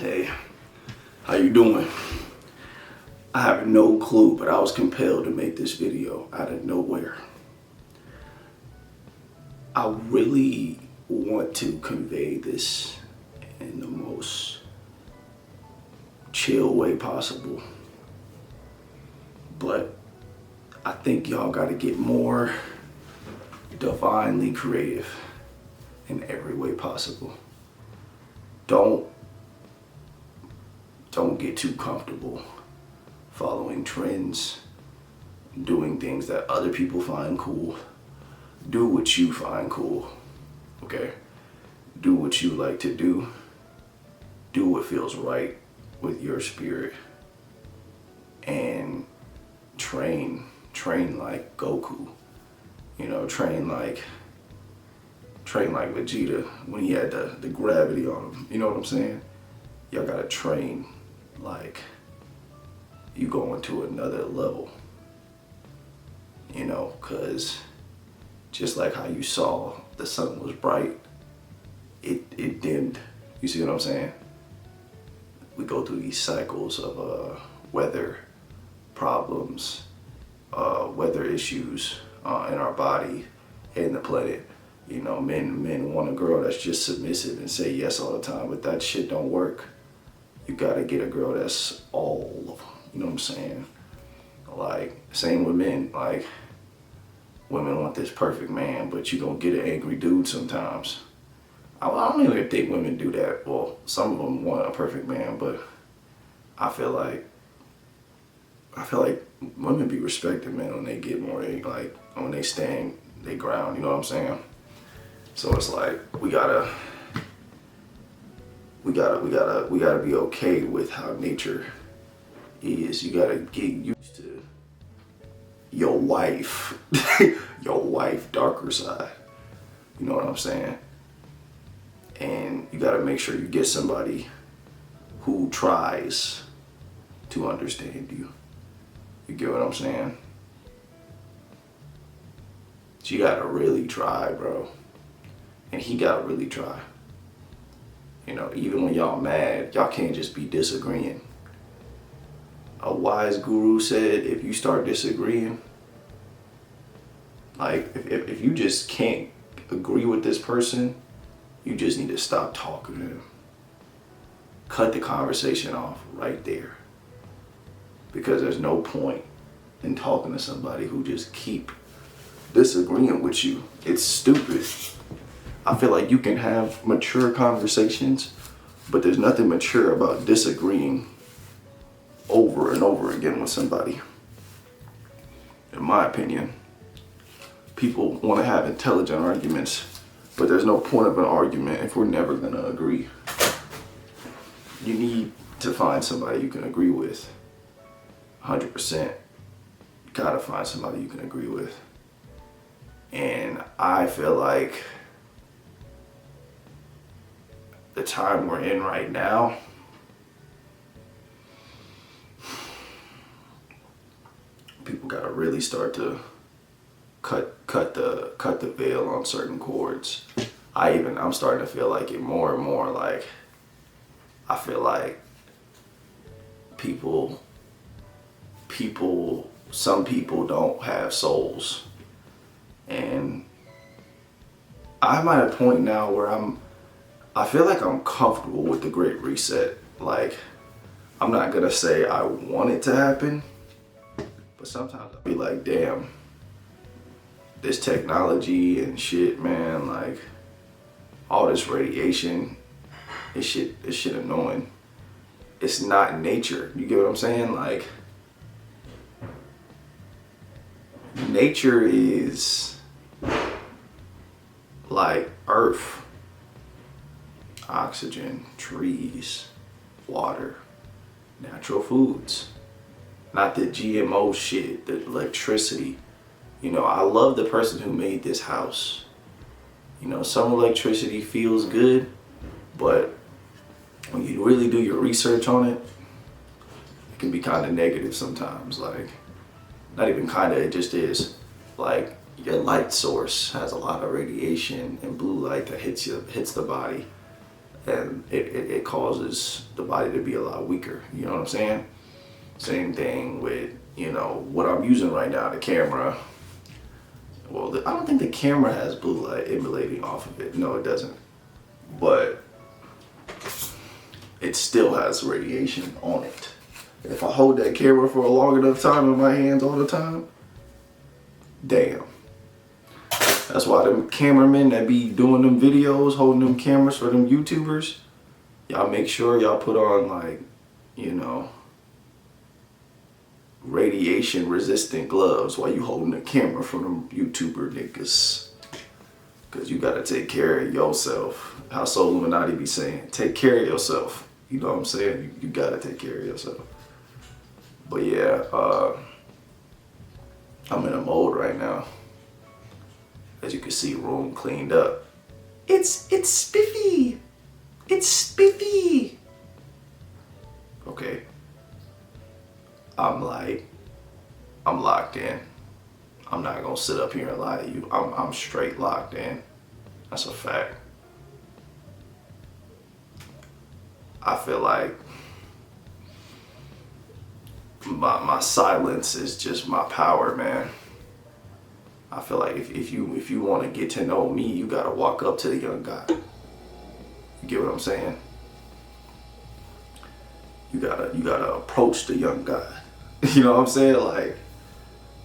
Hey, how you doing? I have no clue, but I was compelled to make this video out of nowhere. I really want to convey this in the most chill way possible, but I think y'all gotta get more divinely creative in every way possible. Don't get too comfortable following trends, doing things that other people find cool. Do what you find cool, okay? Do what you like to do. Do what feels right with your spirit. And train like Goku. You know, train like Vegeta when he had the gravity on him. You know what I'm saying? Y'all gotta train like you going to another level. You know, cause just like how you saw the sun was bright, it dimmed. You see what I'm saying? We go through these cycles of weather problems, weather issues in our body and the planet. You know, men want a girl that's just submissive and say yes all the time, but that shit don't work. You gotta get a girl that's all, you know what I'm saying? Like, same with men, like, women want this perfect man, but you gonna get an angry dude sometimes. I don't even think women do that. Well, some of them want a perfect man, but I feel like women be respected men when they get more, like, when they stand they ground, you know what I'm saying? So it's like, we gotta be okay with how nature is. You gotta get used to your wife, darker side. You know what I'm saying? And you gotta make sure you get somebody who tries to understand you. You get what I'm saying? You gotta really try, bro. And he gotta really try. You know, even when y'all mad, y'all can't just be disagreeing. A wise guru said, if you start disagreeing, like, if you just can't agree with this person, you just need to stop talking to them. Cut the conversation off right there. Because there's no point in talking to somebody who just keep disagreeing with you. It's stupid. I feel like you can have mature conversations, but there's nothing mature about disagreeing over and over again with somebody. In my opinion, people want to have intelligent arguments, but there's no point of an argument if we're never going to agree. You need to find somebody you can agree with. 100%. Gotta find somebody you can agree with. And I feel like the time we're in right now, people gotta really start to cut the veil on certain chords. I'm starting to feel like it more and more. Like, I feel like some people don't have souls. And I'm at a point now where I feel like I'm comfortable with the Great Reset. Like, I'm not gonna say I want it to happen, but sometimes I'll be like, damn, this technology and shit, man, like, all this radiation, this shit annoying. It's not nature. You get what I'm saying? Like, nature is like earth, oxygen, trees, water, natural foods, not the GMO shit, the electricity. You know, I love the person who made this house. You know, some electricity feels good, but when you really do your research on it, it can be kind of negative sometimes. Like, not even kind of, it just is. Like, your light source has a lot of radiation and blue light that hits the body. and it causes the body to be a lot weaker. You know what I'm saying? Same thing with, you know, what I'm using right now, the camera. Well, I don't think the camera has blue light emanating off of it. No, it doesn't. But it still has radiation on it. If I hold that camera for a long enough time in my hands all the time, damn. That's why them cameramen that be doing them videos, holding them cameras for them YouTubers, y'all make sure y'all put on, like, you know, radiation resistant gloves while you holding the camera for them YouTuber niggas. Cause you gotta take care of yourself. How Soul Illuminati be saying, take care of yourself. You know what I'm saying? You gotta take care of yourself. But yeah, I'm in a mode right now. As you can see, room cleaned up. It's spiffy. It's spiffy. Okay. I'm locked in. I'm not gonna sit up here and lie to you. I'm straight locked in. That's a fact. I feel like my silence is just my power, man. I feel like if you want to get to know me, you gotta walk up to the young guy. You get what I'm saying? You gotta approach the young guy. You know what I'm saying? Like,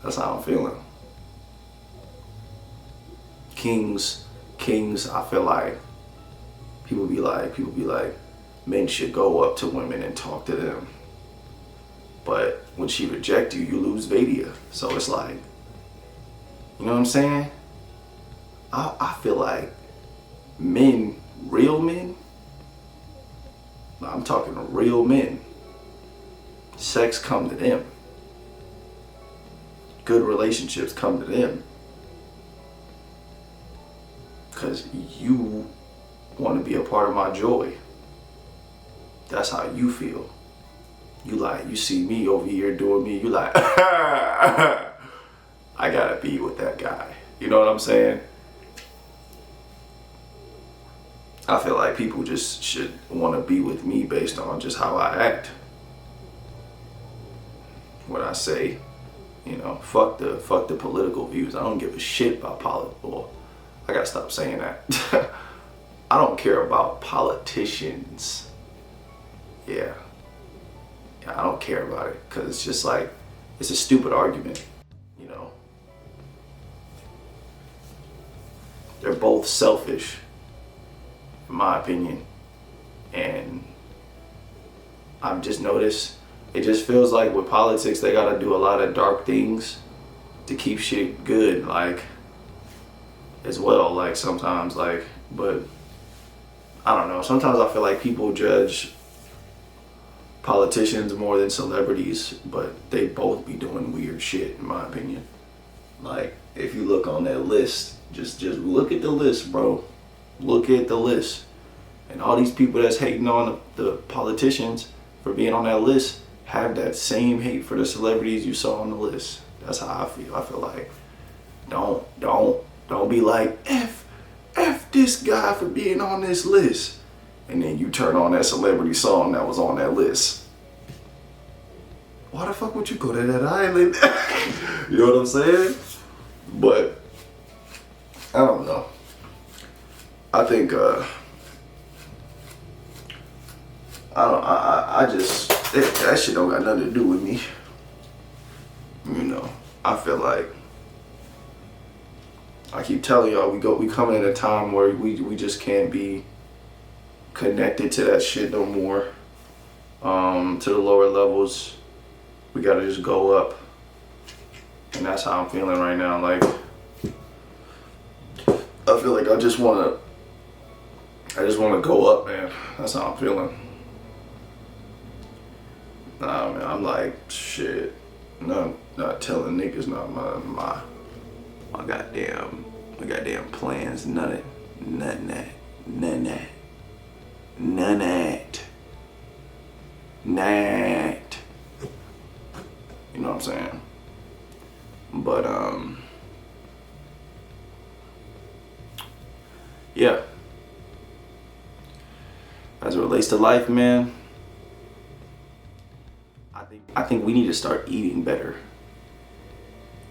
that's how I'm feeling. Kings, I feel like people be like, men should go up to women and talk to them. But when she rejects you, you lose Vadia. So it's like, you know what I'm saying? I feel like men, real men, I'm talking real men, sex come to them. Good relationships come to them. Because you want to be a part of my joy. That's how you feel. You see me over here doing me, you like, I gotta be with that guy. You know what I'm saying? I feel like people just should want to be with me based on just how I act. What I say, you know, fuck the political views. I don't give a shit about politics. Well, I gotta stop saying that. I don't care about politicians. Yeah, I don't care about it because it's just like, it's a stupid argument, you know. They're both selfish, in my opinion, and I've just noticed it just feels like with politics they gotta do a lot of dark things to keep shit good, like, as well, like sometimes, like, but I don't know, sometimes I feel like people judge politicians more than celebrities, but they both be doing weird shit, in my opinion. Like, if you look on that list, just look at the list, bro. Look at the list. And all these people that's hating on the politicians for being on that list have that same hate for the celebrities you saw on the list. That's how I feel. I feel like, don't be like, F this guy for being on this list. And then you turn on that celebrity song that was on that list. Why the fuck would you go to that island? You know what I'm saying? But I don't know. I think I just that shit don't got nothing to do with me. You know, I feel like I keep telling y'all we coming at a time where we just can't be connected to that shit no more. To the lower levels, we gotta just go up, and that's how I'm feeling right now. Like, I feel like I just wanna go up, man. That's how I'm feeling. Nah, man, I'm like, shit. Not telling niggas not my goddamn plans. None of that. You know what I'm saying? But yeah. relates to life, man, I think we need to start eating better.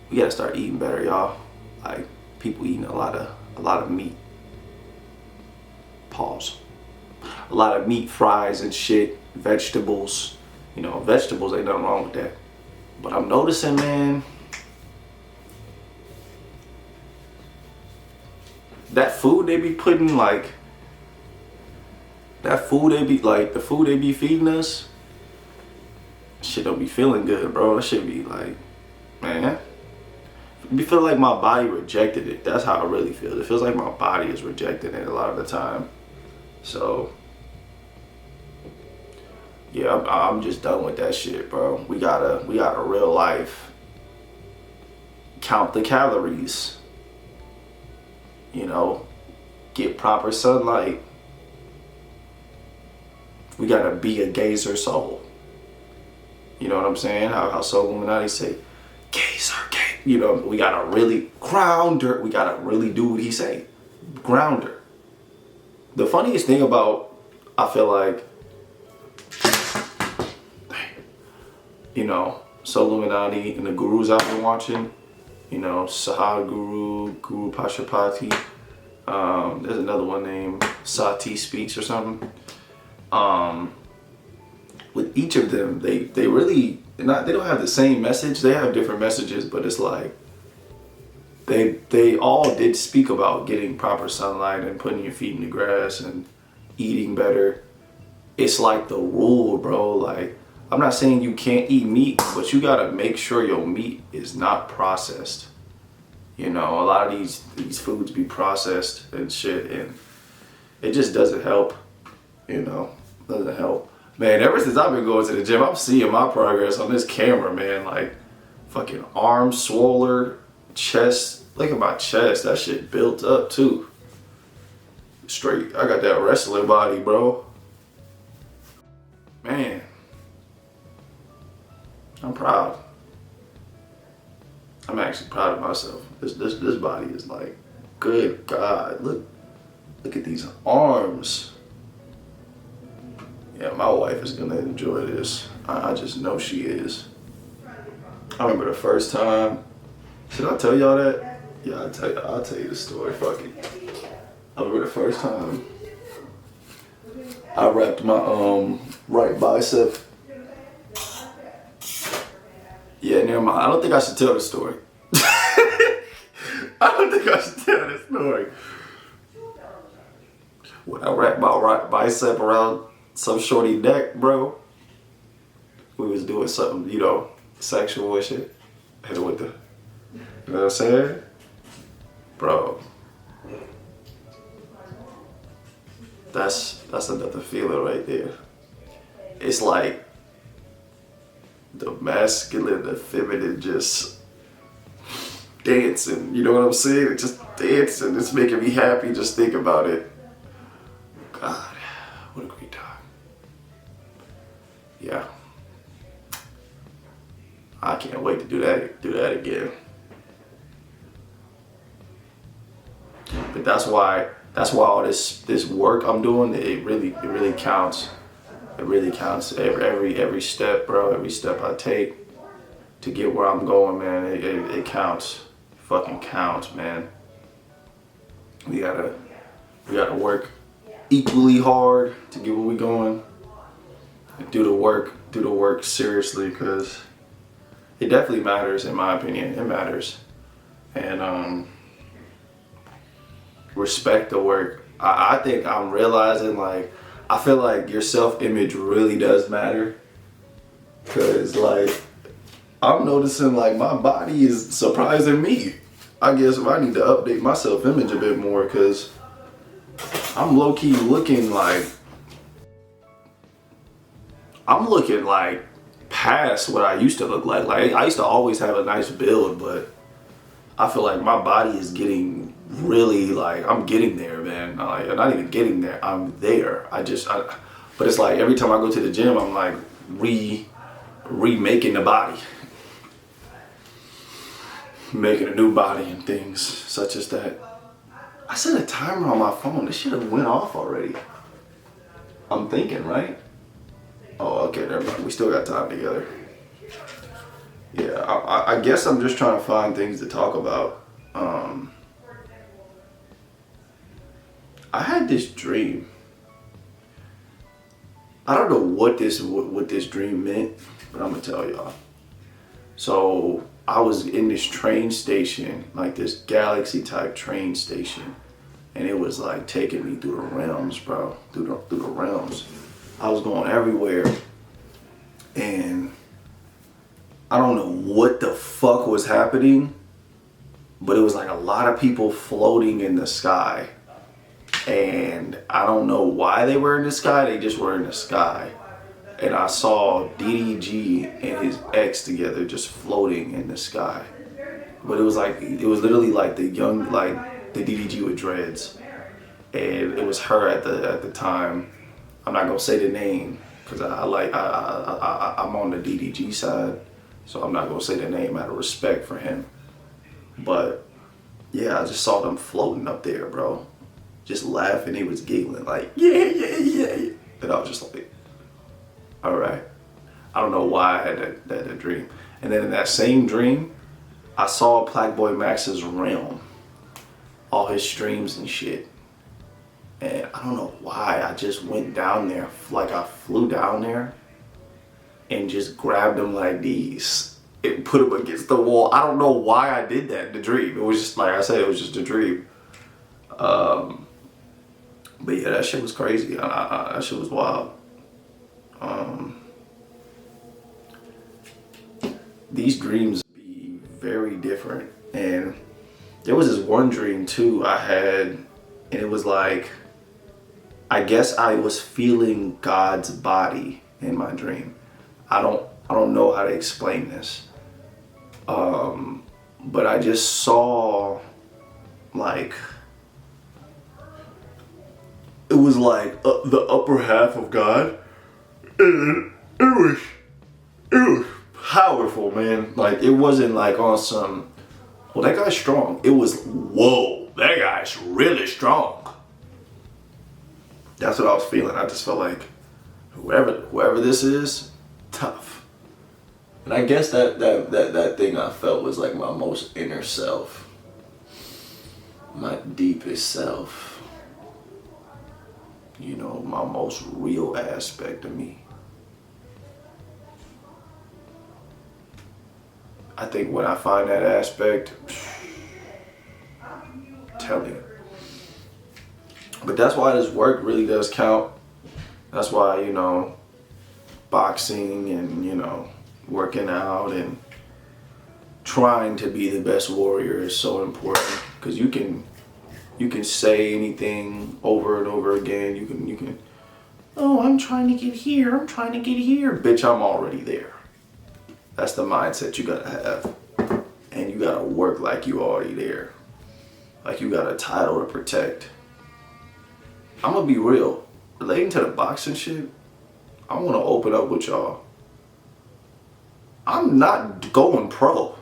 We gotta start eating better, y'all. Like, people eating a lot of meat. Pause. A lot of meat, fries and shit, vegetables. You know, vegetables, ain't nothing wrong with that. But I'm noticing, man, that food they be putting, like, the food they be feeding us, shit don't be feeling good, bro. That shit be like, man, I feel like my body rejected it. That's how it really feels. It feels like my body is rejecting it a lot of the time. So, yeah, I'm just done with that shit, bro. We gotta real life count the calories. You know, get proper sunlight. We gotta be a gazer soul. You know what I'm saying? How Soul Illuminati say, gazer, you know, we gotta really grounder. We gotta really do what he say, grounder. The funniest thing about, I feel like, you know, Soul Illuminati and the gurus I've been watching, you know, Sahar Guru, Guru Pashupati, there's another one named Sati Speaks or something. With each of them, they really, they don't have the same message. They have different messages, but it's like, they all did speak about getting proper sunlight and putting your feet in the grass and eating better. It's like the rule, bro. Like, I'm not saying you can't eat meat, but you gotta make sure your meat is not processed. You know, a lot of these foods be processed and shit, and it just doesn't help. You know, doesn't help. Man, ever since I've been going to the gym, I'm seeing my progress on this camera, man. Like, fucking arms swoller, chest. Look at my chest. That shit built up too. Straight. I got that wrestling body, bro. Man, I'm proud. I'm actually proud of myself. This body is like, good God, look at these arms. Yeah, my wife is gonna enjoy this. I just know she is. I remember the first time. Should I tell y'all that? Yeah, I'll tell you the story. Fuck it. I remember the first time I wrapped my right bicep. Yeah, never mind. I don't think I should tell the story. I don't think I should tell this story. When I wrapped my right bicep around some shorty neck, bro, we was doing something, you know, sexual and shit. Hit it with the, you know what I'm saying? Bro, that's another feeling right there. It's like the masculine, the feminine just dancing, you know what I'm saying? It's just dancing. It's making me happy just think about it. God, what a great time. Yeah. I can't wait to do that again. But that's why all this work I'm doing, it really counts. It really counts. Every step, bro, every step I take to get where I'm going, man, it counts. It fucking counts, man. We gotta work equally hard to get where we going. And do the work seriously, because it definitely matters, in my opinion. It matters. And respect the work. I think I'm realizing, like, I feel like your self-image really does matter. Cause like, I'm noticing like my body is surprising me. I guess I need to update my self-image a bit more, cause I'm low-key looking like, past what I used to look like. Like, I used to always have a nice build, but I feel like my body is getting really, like, I'm getting there, man. Like, I'm not even getting there, I'm there. But it's like every time I go to the gym, I'm like remaking the body. Making a new body and things such as that. I set a timer on my phone. This should have went off already. I'm thinking, right? Oh, okay, never mind. We still got time together. Yeah, I guess I'm just trying to find things to talk about. I had this dream. I don't know what this dream meant, but I'm gonna tell y'all. So I was in this train station, like this galaxy type train station, and it was like taking me through the realms, bro. Through the realms. I was going everywhere, and I don't know what the fuck was happening, but it was like a lot of people floating in the sky. And I don't know why they were in the sky, they just were in the sky. And I saw DDG and his ex together just floating in the sky. But it was literally like the DDG with dreads. And it was her at the time. I'm not gonna say the name, because I'm on the DDG side. So I'm not gonna say the name out of respect for him. But yeah, I just saw them floating up there, bro. Just laughing, he was giggling like, yeah. And I was just like, all right. I don't know why I had that dream. And then in that same dream, I saw Black Boy Max's realm, all his streams and shit. And I don't know why, I just went down there, like I flew down there and just grabbed him like these and put him against the wall. I don't know why I did that in the dream. It was just, like I said, it was just a dream. But yeah, that shit was crazy. That shit was wild. These dreams be very different. And there was this one dream too I had, and it was like, I guess I was feeling God's body in my dream. I don't know how to explain this. But I just saw like, it was like the upper half of God, and it was powerful, man. Like, it wasn't like on some, well, that guy's strong. It was, whoa, that guy's really strong. That's what I was feeling. I just felt like whoever this is, tough. And I guess that thing I felt was like my most inner self, my deepest self. You know, my most real aspect of me. I think when I find that aspect, tell you. But that's why this work really does count. That's why, you know, boxing and, you know, working out and trying to be the best warrior is so important. Because you can say anything over and over again. You can, oh, I'm trying to get here. I'm trying to get here. Bitch, I'm already there. That's the mindset you gotta have. And you gotta work like you already there. Like you got a title to protect. I'm gonna be real. Relating to the boxing shit, I wanna open up with y'all. I'm not going pro.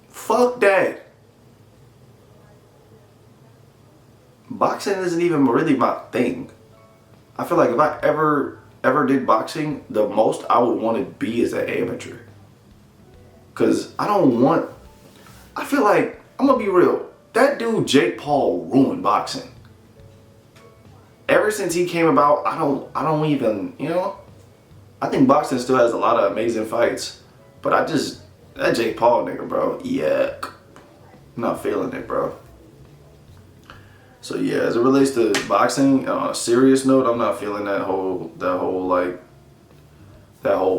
Fuck that. Boxing isn't even really my thing. I feel like if I ever did boxing, the most I would want to be is an amateur. Cause I feel like, I'm gonna be real, that dude Jake Paul ruined boxing. Ever since he came about, I don't even, you know, I think boxing still has a lot of amazing fights, but that Jake Paul nigga, bro, yuck. I'm not feeling it, bro. So yeah, as it relates to boxing, on a serious note, I'm not feeling that whole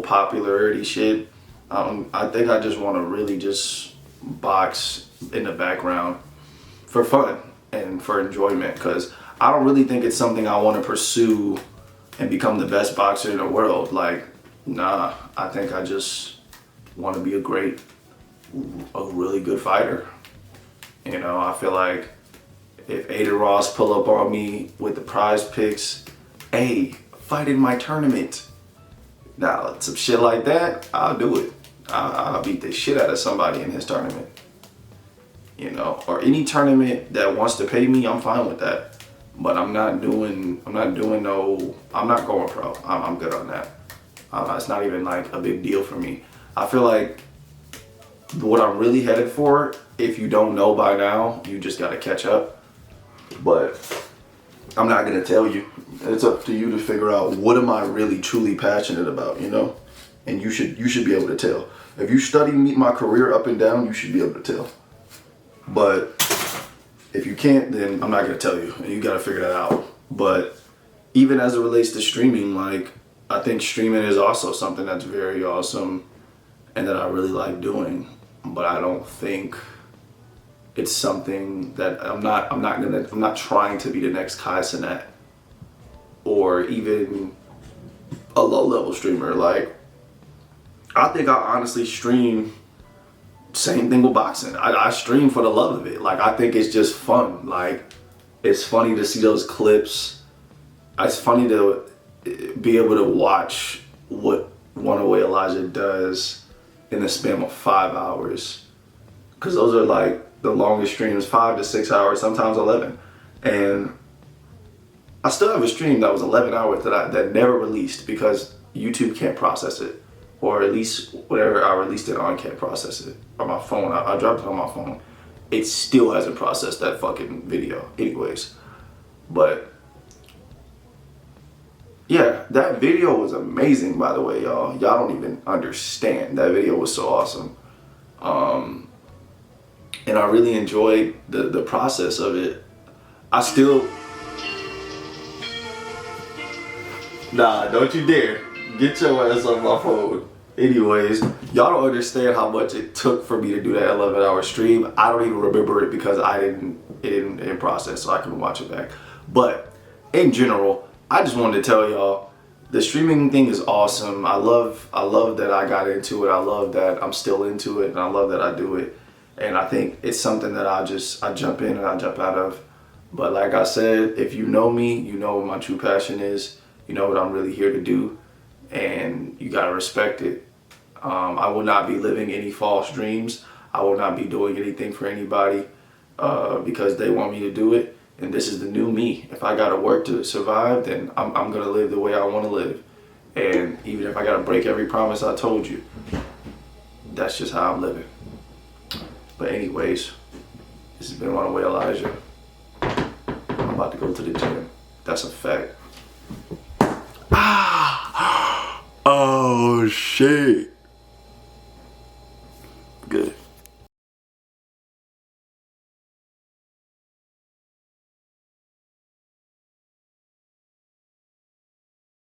popularity shit. I think I just want to really just box in the background for fun and for enjoyment, because I don't really think it's something I want to pursue and become the best boxer in the world. Like, nah, I think I just want to be a really good fighter. You know, I feel like if Ada Ross pull up on me with the prize picks, hey, fight in my tournament. Now, some shit like that, I'll do it. I'll beat the shit out of somebody in his tournament. You know, or any tournament that wants to pay me, I'm fine with that. But I'm not going pro. I'm good on that. It's not even like a big deal for me. I feel like what I'm really headed for, if you don't know by now, you just gotta catch up. But I'm not gonna tell you. It's up to you to figure out what am I really truly passionate about, you know? And you should be able to tell. If you study my career up and down, you should be able to tell. But if you can't, then I'm not gonna tell you. You gotta figure that out. But even as it relates to streaming, like, I think streaming is also something that's very awesome and that I really like doing. But I don't think it's something that I'm not trying to be the next Kai Cenat or even a low level streamer. Like, I think I honestly stream, same thing with boxing. I stream for the love of it. Like, I think it's just fun. Like, it's funny to see those clips. It's funny to be able to watch what Runaway Elisha does in the span of 5 hours. Because those are like the longest streams, 5 to 6 hours, sometimes 11. And I still have a stream that was 11 hours that never released because YouTube can't process it. Or at least whatever I released it on can't process it. On my phone, I dropped it on my phone. It still hasn't processed that fucking video anyways. But yeah, that video was amazing, by the way, y'all. Y'all don't even understand. That video was so awesome. And I really enjoyed the process of it. I still... Nah, don't you dare. Get your ass off my phone. Anyways, y'all don't understand how much it took for me to do that 11-hour stream. I don't even remember it because it didn't process, so I couldn't watch it back. But in general, I just wanted to tell y'all the streaming thing is awesome. I love that I got into it. I love that I'm still into it, and I love that I do it. And I think it's something that I jump in and I jump out of. But like I said, if you know me, you know what my true passion is. You know what I'm really here to do. And you gotta respect it. I will not be living any false dreams. I will not be doing anything for anybody because they want me to do it. And this is the new me. If I gotta work to survive, then I'm gonna live the way I wanna live. And even if I gotta break every promise I told you, that's just how I'm living. But anyways, this has been Runaway Elisha. I'm about to go to the gym. That's a fact. Oh shit.